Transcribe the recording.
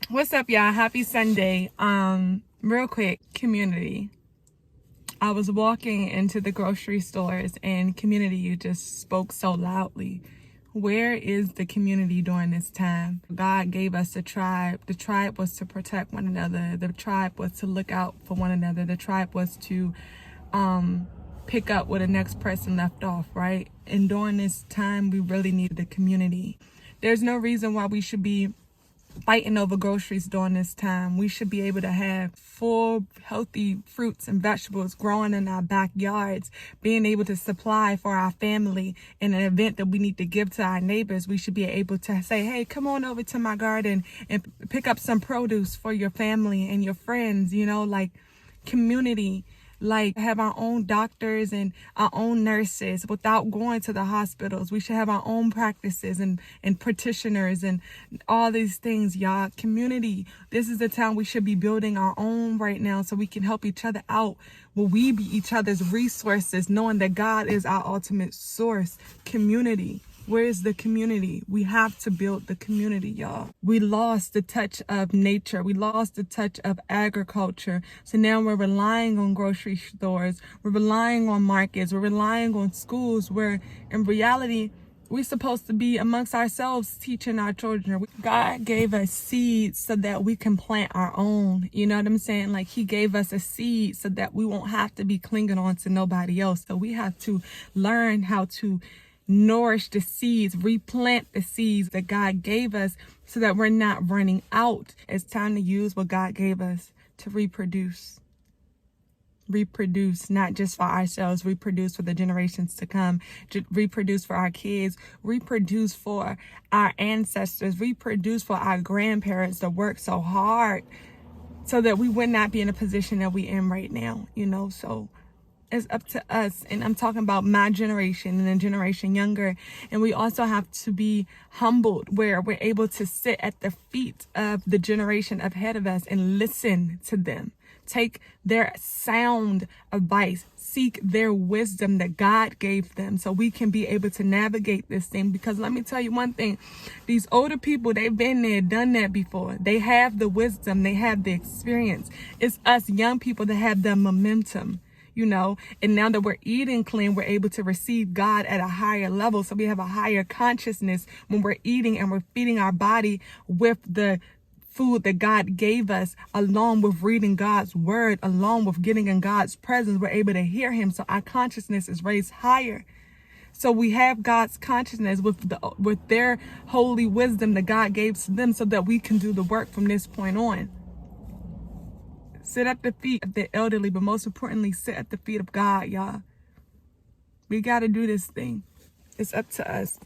What's up, y'all? Happy Sunday. Real quick, community. I was walking into the grocery stores and community, you just spoke so loudly. Where is the community during this time? God gave us a tribe. The tribe was to protect one another. The tribe was to look out for one another. The tribe was to pick up where the next person left off, right? And during this time, we really need the community. There's no reason why we should be fighting over groceries during this time. We should be able to have full, healthy fruits and vegetables growing in our backyards, being able to supply for our family in an event that we need to give to our neighbors. We should be able to say, hey, come on over to my garden and pick up some produce for your family and your friends, like community. Like have our own doctors and our own nurses without going to the hospitals. We should have our own practices and practitioners and all these things, y'all. Community. This is the time we should be building our own right now so we can help each other out. Will we be each other's resources, knowing that God is our ultimate source? Community. Where is the community? We have to build the community, y'all. We lost the touch of nature. We lost the touch of agriculture. So now we're relying on grocery stores. We're relying on markets. We're relying on schools where in reality, we're supposed to be amongst ourselves teaching our children. God gave us seeds so that we can plant our own. You know what I'm saying? Like he gave us a seed so that we won't have to be clinging on to nobody else. So we have to learn how to nourish the seeds, replant the seeds that God gave us so that we're not running out. It's time to use what God gave us to reproduce. Reproduce, not just for ourselves, reproduce for the generations to come, reproduce for our kids, reproduce for our ancestors, reproduce for our grandparents that worked so hard so that we would not be in a position that we're in right now, so it's up to us. And I'm talking about my generation and the generation younger. And we also have to be humbled where we're able to sit at the feet of the generation ahead of us and listen to them. Take their sound advice, seek their wisdom that God gave them so we can be able to navigate this thing. Because let me tell you one thing, these older people, they've been there, done that before. They have the wisdom, they have the experience. It's us young people that have the momentum. And now that we're eating clean, we're able to receive God at a higher level. So we have a higher consciousness when we're eating and we're feeding our body with the food that God gave us, along with reading God's word, along with getting in God's presence. We're able to hear him. So our consciousness is raised higher. So we have God's consciousness with their holy wisdom that God gave to them so that we can do the work from this point on. Sit at the feet of the elderly, but most importantly, sit at the feet of God, y'all. We got to do this thing. It's up to us.